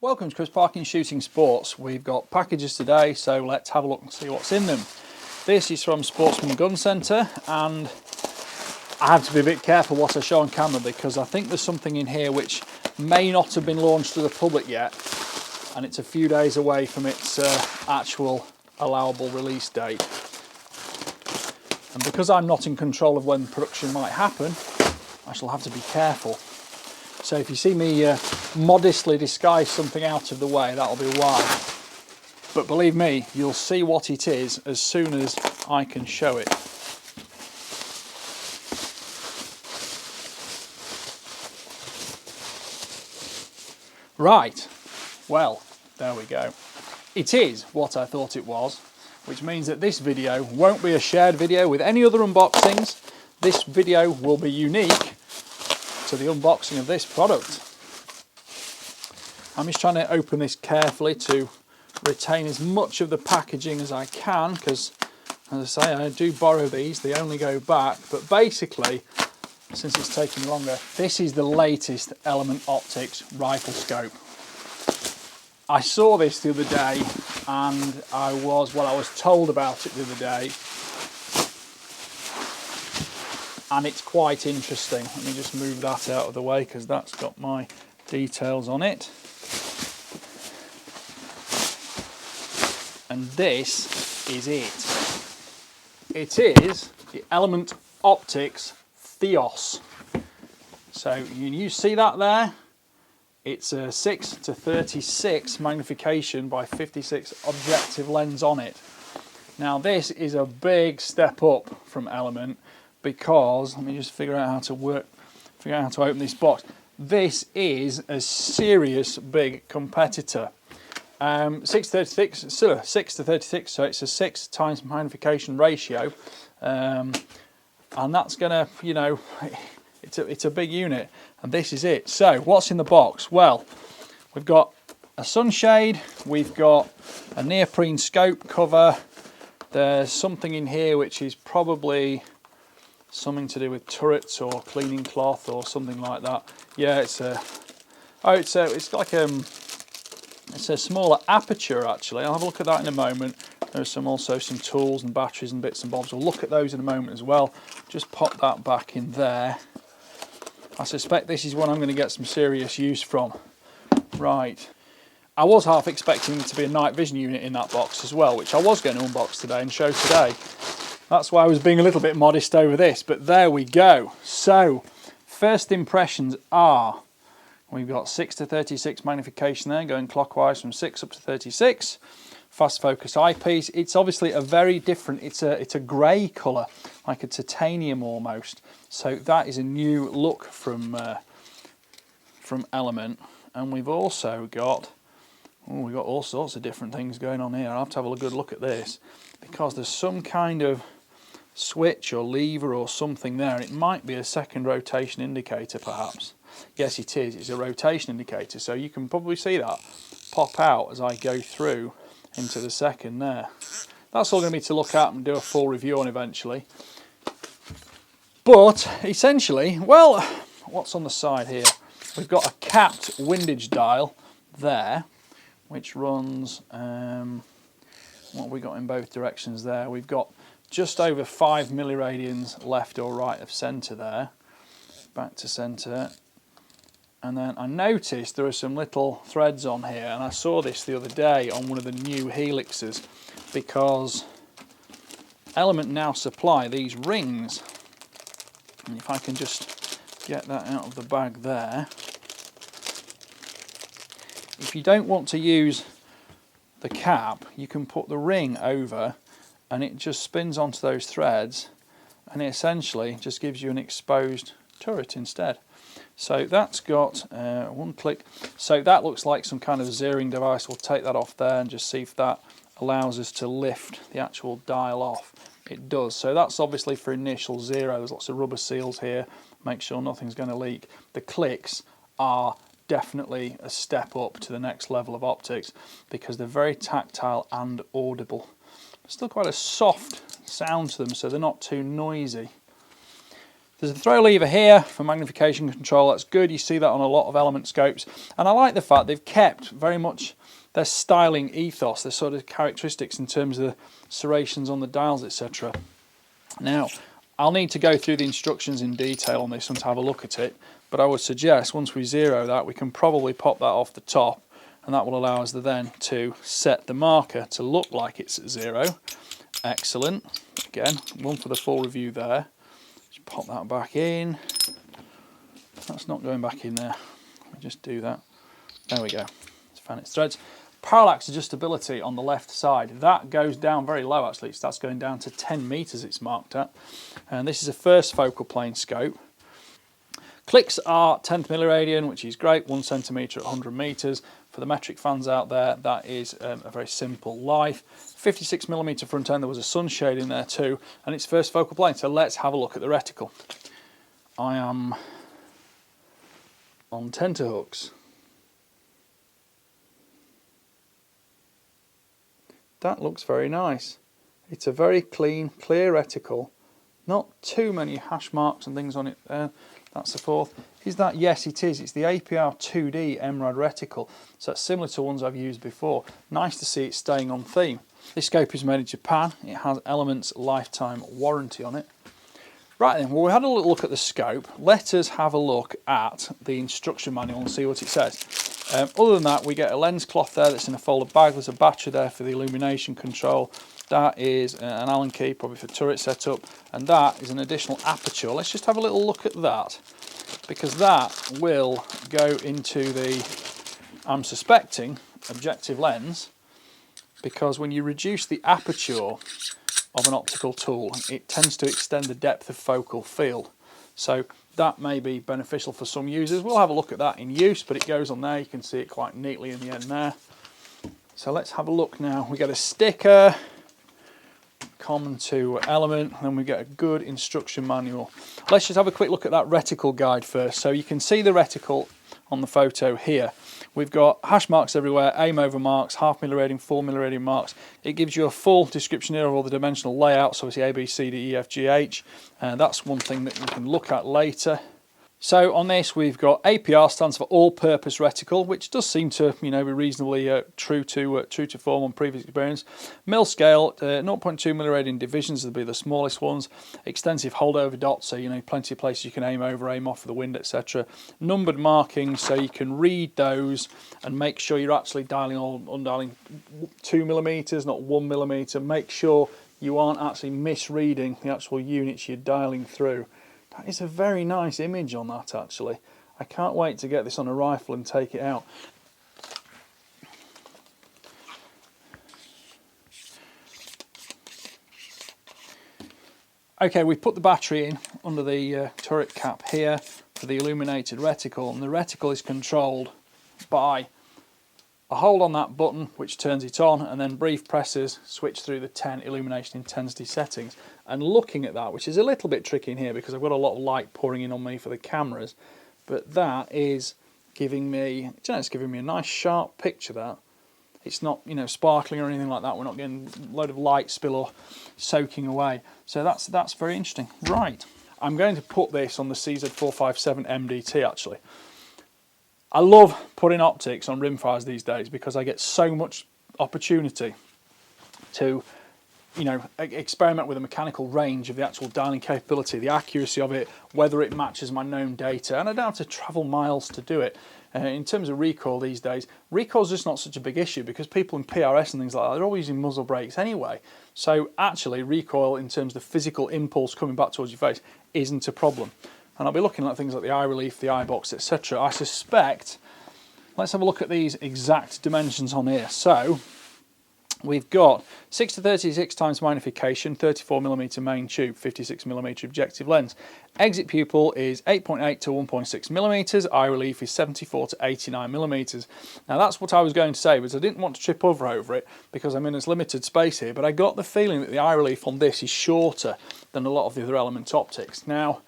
Welcome to Chris Parkin Shooting Sports. We've got packages today, so let's have a look and see what's in them. This is from Sportsman Gun Centre, and I have to be a bit careful what I show on camera because I think there's something in here which may not have been launched to the public yet, and it's a few days away from its actual allowable release date. And because I'm not in control of when production might happen, I shall have to be careful. So if you see me modestly disguise something out of the way, that'll be why. But believe me, you'll see what it is as soon as I can show it. Right, well, there we go. It is what I thought it was, which means that this video won't be a shared video with any other unboxings. This video will be unique to the unboxing of this product. I'm just trying to open this carefully to retain as much of the packaging as I can, because as I say, I do borrow these, they only go back. But basically, since it's taking longer, this is the latest Element Optics rifle scope. I saw this the other day and I was told about it the other day, and it's quite interesting. Let me just move that out of the way because that's got my details on it. And this is it. It is the Element Optics Theos. So you see that there? It's a 6-36 magnification by 56 objective lens on it. Now this is a big step up from Element, because let me just figure out how to open this box. This is a serious big competitor. 6-36, so it's a 6 times magnification ratio, and that's gonna, you know, it's a big unit, and this is it. So what's in the box? Well, we've got a sunshade, we've got a neoprene scope cover, there's something in here which is probably something to do with turrets or cleaning cloth or something like that. Yeah, it's a smaller aperture actually. I'll have a look at that in a moment. There's also some tools and batteries and bits and bobs. We'll look at those in a moment as well. Just pop that back in there. I suspect this is one I'm going to get some serious use from. Right. I was half expecting there to be a night vision unit in that box as well, which I was going to unbox today and show today. That's why I was being a little bit modest over this, but there we go. So, first impressions are, we've got 6-36 magnification there, going clockwise from 6 up to 36. Fast focus eyepiece. It's obviously a very different, it's a grey colour, like a titanium almost. So that is a new look from Element. And we've also got, we've got all sorts of different things going on here. I'll have to have a good look at this, because there's some kind of switch or lever or something there. It might be a second rotation indicator perhaps. Yes, it is. It's a rotation indicator, so you can probably see that pop out as I go through into the second there. That's all going to be to look at and do a full review on eventually. But essentially, well, what's on the side here? We've got a capped windage dial there, which runs, what have we got in both directions there? We've got just over 5 milliradians left or right of centre there, back to centre. And then I noticed there are some little threads on here, and I saw this the other day on one of the new helixes, because Element now supply these rings. And if I can just get that out of the bag there. If you don't want to use the cap, you can put the ring over and it just spins onto those threads, and it essentially just gives you an exposed turret instead. So that's got one click. So that looks like some kind of zeroing device. We'll take that off there and just see if that allows us to lift the actual dial off. It does. So that's obviously for initial zero. There's lots of rubber seals here. Make sure nothing's going to leak. The clicks are definitely a step up to the next level of optics, because they're very tactile and audible. Still quite a soft sound to them, so they're not too noisy. There's a throw lever here for magnification control. That's good. You see that on a lot of element scopes. And I like the fact they've kept very much their styling ethos, their sort of characteristics in terms of the serrations on the dials, etc. Now, I'll need to go through the instructions in detail on this one to have a look at it, but I would suggest once we zero that, we can probably pop that off the top, and that will allow us then to set the marker to look like it's at 0. Excellent. Again, one for the full review there. Just pop that back in. That's not going back in there. Let me just do that. There we go. Let's fan its threads. Parallax adjustability on the left side, that goes down very low actually, so that's going down to 10 meters it's marked at. And this is a first focal plane scope. Clicks are 10th milliradian, which is great, 1 centimetre at 100 meters. For the metric fans out there, that is a very simple life. 56mm front end, there was a sunshade in there too, and it's first focal plane. So let's have a look at the reticle. I am on tenterhooks. That looks very nice. It's a very clean, clear reticle. Not too many hash marks and things on it there. That's the fourth. Is that? Yes, it is. It's the APR 2D M-Rad reticle. So it's similar to ones I've used before. Nice to see it staying on theme. This scope is made in Japan. It has Element's lifetime warranty on it. Right then, well, we had a little look at the scope. Let us have a look at the instruction manual and see what it says. Other than that, we get a lens cloth there that's in a folded bag. There's a battery there for the illumination control. That is an Allen key, probably for turret setup, and that is an additional aperture. Let's just have a little look at that, because that will go into the, I'm suspecting, objective lens, because when you reduce the aperture of an optical tool, it tends to extend the depth of focal field. So that may be beneficial for some users. We'll have a look at that in use, but it goes on there. You can see it quite neatly in the end there. So let's have a look now. We get a sticker, common to Element, and then we get a good instruction manual. Let's just have a quick look at that reticle guide first. So you can see the reticle on the photo here. We've got hash marks everywhere, aim over marks, half milliradian, full milliradian marks. It gives you a full description here of all the dimensional layouts, obviously A, B, C, D, E, F, G, H. That's one thing that we can look at later. So on this we've got APR, stands for all-purpose reticle, which does seem to, be reasonably true to form on previous experience. Mil scale, 0.2 milliradian divisions will be the smallest ones. Extensive holdover dots, so plenty of places you can aim over, aim off for the wind, etc. Numbered markings, so you can read those and make sure you're actually dialing or undialing 2mm, not 1mm. Make sure you aren't actually misreading the actual units you're dialing through. That is a very nice image on that actually. I can't wait to get this on a rifle and take it out. Okay, we've put the battery in under the turret cap here for the illuminated reticle, and the reticle is controlled by a hold on that button which turns it on, and then brief presses switch through the 10 illumination intensity settings. And looking at that, which is a little bit tricky in here because I've got a lot of light pouring in on me for the cameras, but that is giving me, it's giving me a nice sharp picture. That it's not sparkling or anything like that. We're not getting a load of light spill or soaking away. So that's very interesting. Right, I'm going to put this on the CZ457 MDT actually. I love putting optics on rimfires these days because I get so much opportunity to experiment with the mechanical range of the actual dialing capability, the accuracy of it, whether it matches my known data, and I don't have to travel miles to do it. In terms of recoil these days, recoil's just not such a big issue because people in PRS and things like that, they're always using muzzle brakes anyway. So actually recoil in terms of the physical impulse coming back towards your face isn't a problem. And I'll be looking at things like the eye relief, the eye box, etc. I suspect, let's have a look at these exact dimensions on here. So we've got 6-36 times magnification, 34mm main tube, 56mm objective lens. Exit pupil is 8.8 to 1.6mm, eye relief is 74 to 89mm. Now that's what I was going to say, but I didn't want to trip over it because I'm in this limited space here, but I got the feeling that the eye relief on this is shorter than a lot of the other Element optics. Now,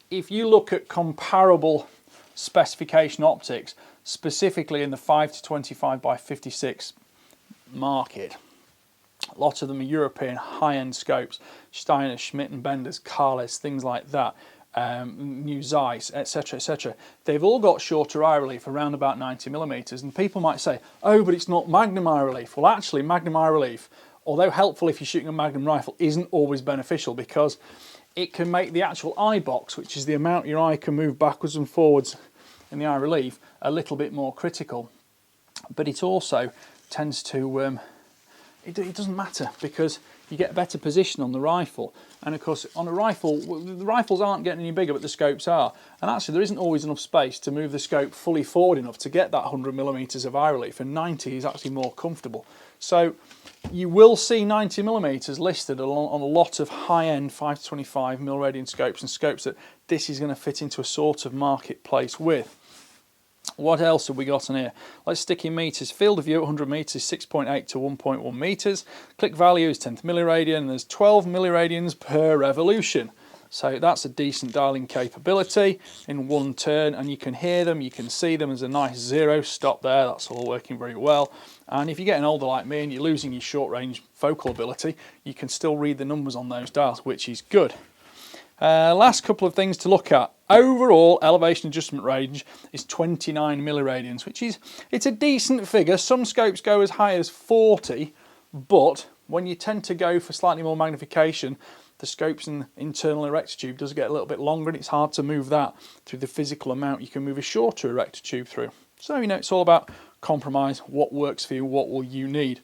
if you look at comparable specification optics, specifically in the 5 to 25 by 56 market, lots of them are European high-end scopes, Steiner, Schmidt and Benders, Carles, things like that. new Zeiss, etc, etc. They've all got shorter eye relief, around about 90mm, and people might say, oh, but it's not Magnum eye relief. Well, actually, Magnum eye relief, although helpful if you're shooting a Magnum rifle, isn't always beneficial, because it can make the actual eye box, which is the amount your eye can move backwards and forwards in the eye relief, a little bit more critical. But it also tends to, it doesn't matter, because you get a better position on the rifle. And of course, on a rifle, the rifles aren't getting any bigger, but the scopes are. And actually, there isn't always enough space to move the scope fully forward enough to get that 100mm of eye relief, and 90 is actually more comfortable. So you will see 90mm listed on a lot of high-end 5-25 mil-radian scopes, and scopes that this is going to fit into a sort of marketplace with. What else have we got on here? Let's stick in meters. Field of view at 100 meters, 6.8 to 1.1 meters. Click value is 10th milliradian, and there's 12 milliradians per revolution. So that's a decent dialing capability in one turn, and you can hear them, you can see them. There's a nice 0 stop there. That's all working very well. And if you're getting older like me and you're losing your short range focal ability, you can still read the numbers on those dials, which is good. Last couple of things to look at. Overall elevation adjustment range is 29 milliradians, which is, it's a decent figure. Some scopes go as high as 40, but when you tend to go for slightly more magnification, the scope's internal erector tube does get a little bit longer, and it's hard to move that through the physical amount you can move a shorter erector tube through. So, you know, it's all about compromise, what works for you, what will you need.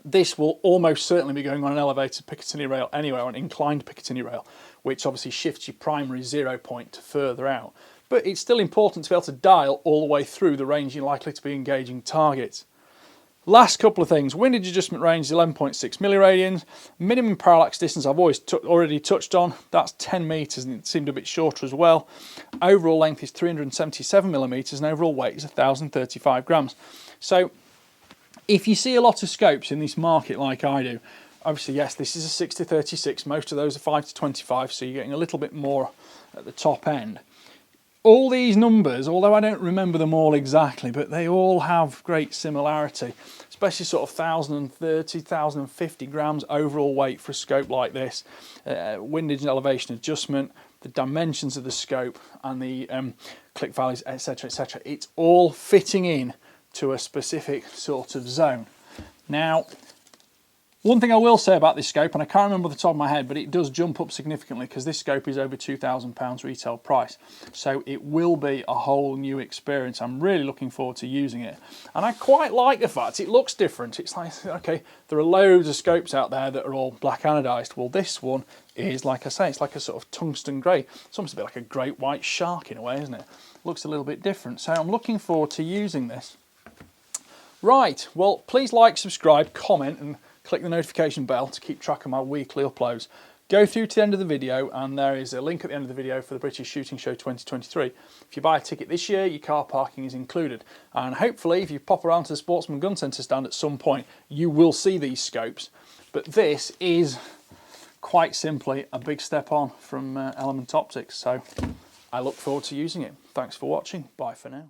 This will almost certainly be going on an elevated Picatinny rail anyway, or an inclined Picatinny rail, which obviously shifts your primary 0 point to further out. But it's still important to be able to dial all the way through the range you're likely to be engaging targets. Last couple of things. Windage adjustment range is 11.6 milliradians. Minimum parallax distance I've already touched on. That's 10 meters, and it seemed a bit shorter as well. Overall length is 377 millimeters, and overall weight is 1,035 grams. So if you see a lot of scopes in this market like I do, obviously, yes, this is a 6-36, most of those are 5-25, so you're getting a little bit more at the top end. All these numbers, although I don't remember them all exactly, but they all have great similarity, especially sort of 1,030, 1,050 grams overall weight for a scope like this, windage and elevation adjustment, the dimensions of the scope, and the click values, etc, etc. It's all fitting in to a specific sort of zone. Now, one thing I will say about this scope, and I can't remember off the top of my head, but it does jump up significantly because this scope is over £2,000 retail price. So it will be a whole new experience. I'm really looking forward to using it. And I quite like the fact it looks different. It's like, okay, there are loads of scopes out there that are all black anodized. Well, this one is, like I say, it's like a sort of tungsten grey. It's almost a bit like a great white shark in a way, isn't it? Looks a little bit different. So I'm looking forward to using this. Right, well, please like, subscribe, comment, and click the notification bell to keep track of my weekly uploads. Go through to the end of the video, and there is a link at the end of the video for the British Shooting Show 2023. If you buy a ticket this year, your car parking is included. And hopefully, if you pop around to the Sportsman Gun Centre stand at some point, you will see these scopes. But this is quite simply a big step on from Element Optics. So I look forward to using it. Thanks for watching. Bye for now.